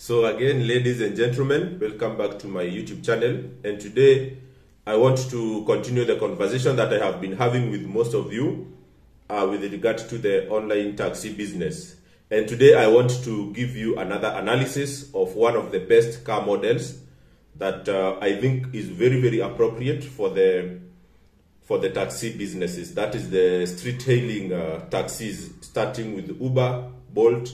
So again, ladies and gentlemen, welcome back to my YouTube channel. And today I want to continue the conversation that I have been having with most of you with regard to the online taxi business. And today I want to give you another analysis of one of the best car models that I think is very, very appropriate for the taxi businesses. That is the street hailing taxis, starting with Uber, Bolt,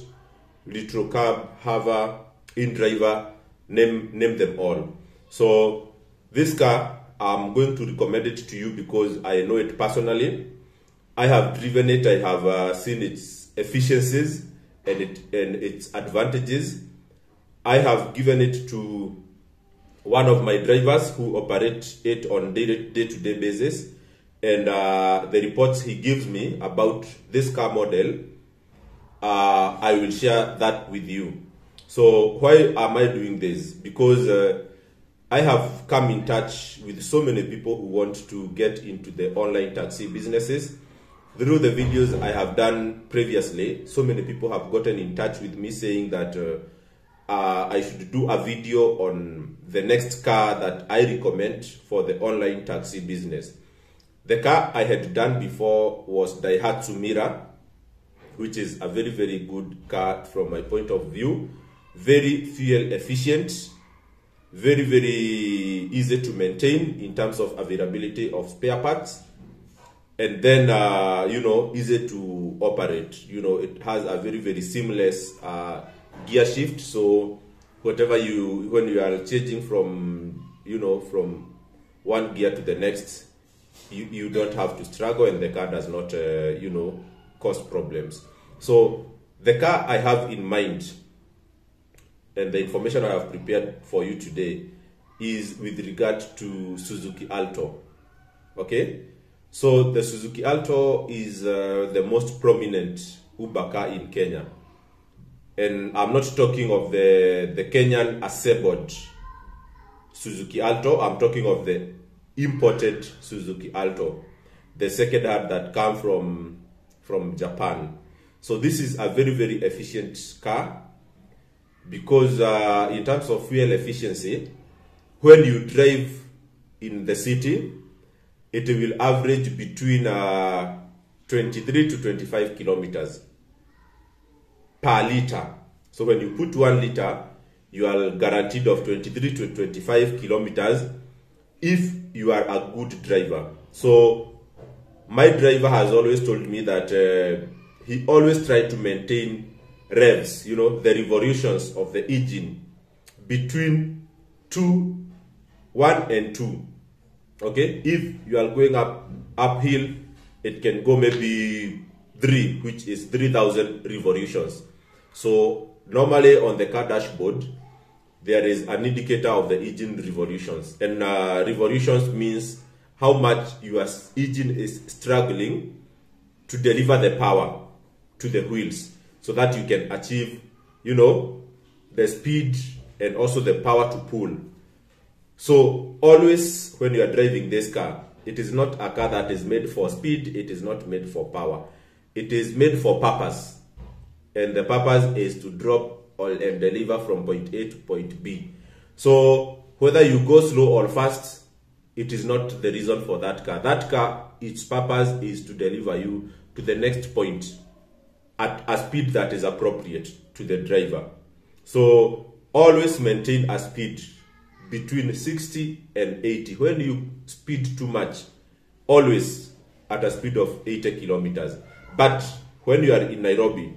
Electrocab, Hover, InDriver, name them all. So this car, I'm going to recommend it to you because I know it personally. I have driven it, I have seen its efficiencies and its advantages. I have given it to one of my drivers who operate it on day-to-day basis, and the reports he gives me about this car model, I will share that with you. So why am I doing this? Because I have come in touch with so many people who want to get into the online taxi businesses. Through the videos I have done previously, so many people have gotten in touch with me saying that I should do a video on the next car that I recommend for the online taxi business. The car I had done before was Daihatsu Mira, which is a very, very good car from my point of view. Very fuel efficient, very, very easy to maintain in terms of availability of spare parts, and then easy to operate. It has a very, very seamless gear shift. So whatever when you are changing from from one gear to the next, you don't have to struggle, and the car does not cause problems. So the car I have in mind and the information I have prepared for you today is with regard to Suzuki Alto. Okay, so the Suzuki Alto is the most prominent Uber car in Kenya, and I'm not talking of the Kenyan assembled Suzuki Alto. I'm talking of the imported Suzuki Alto, the second hand that come from Japan. So this is a very, very efficient car because in terms of fuel efficiency, when you drive in the city, it will average between 23 to 25 kilometers per liter. So when you put 1 liter, you are guaranteed of 23 to 25 kilometers if you are a good driver. So my driver has always told me that he always tried to maintain revs, the revolutions of the engine between 1 and 2. Okay, if you are going uphill, it can go maybe 3, which is 3,000 revolutions. So normally on the car dashboard, there is an indicator of the engine revolutions, and revolutions means how much your engine is struggling to deliver the power to the wheels, so that you can achieve, the speed and also the power to pull. So always when you are driving this car, it is not a car that is made for speed, it is not made for power. It is made for purpose, and the purpose is to drop and deliver from point A to point B. So whether you go slow or fast, it is not the reason for that car. That car, its purpose is to deliver you to the next point at a speed that is appropriate to the driver. So always maintain a speed between 60 and 80. When you speed too much, always at a speed of 80 kilometers. But when you are in Nairobi,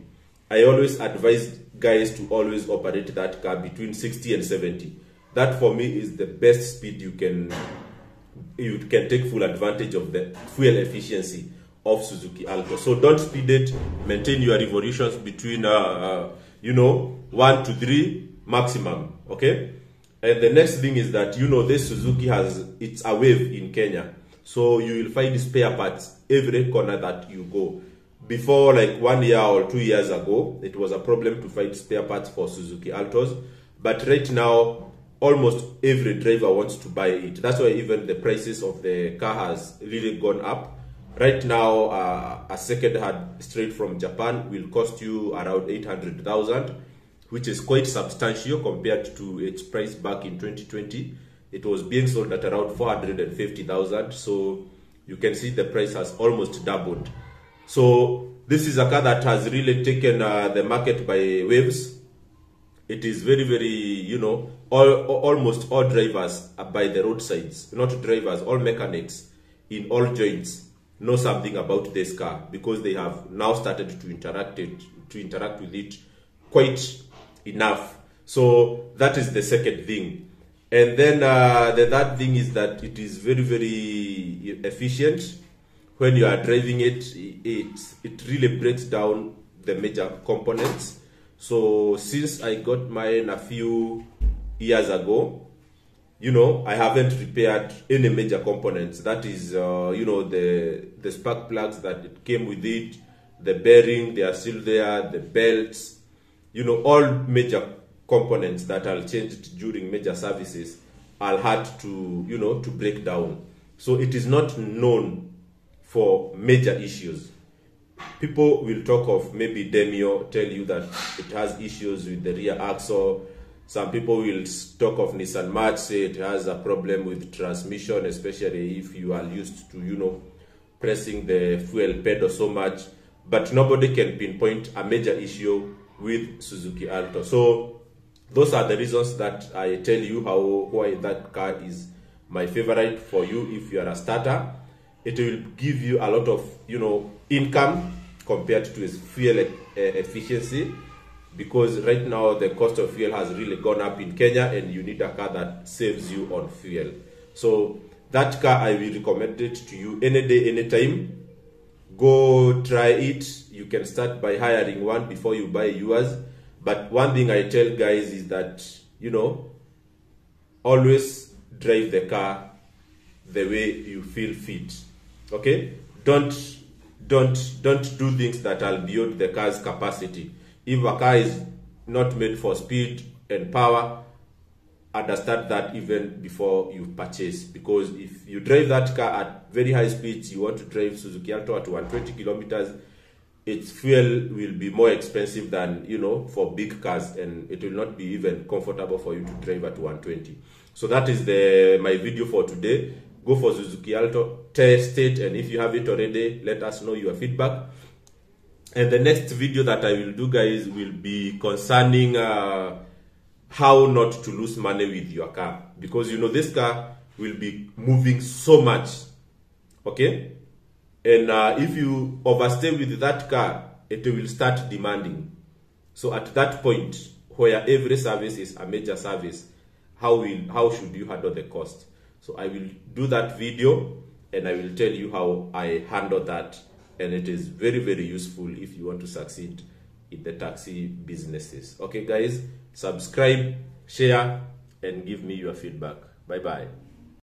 I always advise guys to always operate that car between 60 and 70. That for me is the best speed you can take full advantage of the fuel efficiency of Suzuki Alto. So don't speed it, maintain your revolutions between 1 to 3 maximum. Okay, and the next thing is that this Suzuki it's a wave in Kenya, so you will find spare parts every corner that you go. Before, like 1 year or 2 years ago, it was a problem to find spare parts for Suzuki Altos, but right now almost every driver wants to buy it. That's why even the prices of the car has really gone up. Right now, a second hand straight from Japan will cost you around 800,000, which is quite substantial compared to its price back in 2020. It was being sold at around 450,000. So you can see the price has almost doubled. So this is a car that has really taken the market by waves. It is very, very, you know, almost all drivers by the roadsides, not drivers, all mechanics in all joints know something about this car, because they have now started to interact with it quite enough. So that is the second thing. And then the third thing is that it is very, very efficient. When you are driving it, it really breaks down the major components. So since I got mine a few years ago, you know, I haven't repaired any major components. That is, you know, the spark plugs that it came with it, the bearing, they are still there, the belts, you know, all major components that are changed during major services are hard to, you know, to break down. So it is not known for major issues. People will talk of maybe Demio, tell you that it has issues with the rear axle. Some people will talk of Nissan March, say it has a problem with transmission, especially if you are used to, you know, pressing the fuel pedal so much. But nobody can pinpoint a major issue with Suzuki Alto. So those are the reasons that I tell you why that car is my favorite for you if you are a starter. It will give you a lot of, you know, income compared to its fuel efficiency, because right now the cost of fuel has really gone up in Kenya and you need a car that saves you on fuel. So that car, I will recommend it to you any day, anytime. Go try it. You can start by hiring one before you buy yours. But one thing I tell guys is that, you know, always drive the car the way you feel fit. Okay? Don't do things that are beyond the car's capacity. If a car is not made for speed and power, understand that even before you purchase. Because if you drive that car at very high speeds, you want to drive Suzuki Alto at 120 kilometers, its fuel will be more expensive than, you know, for big cars, and it will not be even comfortable for you to drive at 120. So that is my video for today. Go for Suzuki Alto, test it, and if you have it already, let us know your feedback. And the next video that I will do, guys, will be concerning how not to lose money with your car. Because, you know, this car will be moving so much, okay? And if you overstay with that car, it will start demanding. So at that point, where every service is a major service, how should you handle the cost? So I will do that video and I will tell you how I handle that. And it is very, very useful if you want to succeed in the taxi businesses. Okay, guys, subscribe, share, and give me your feedback. Bye-bye.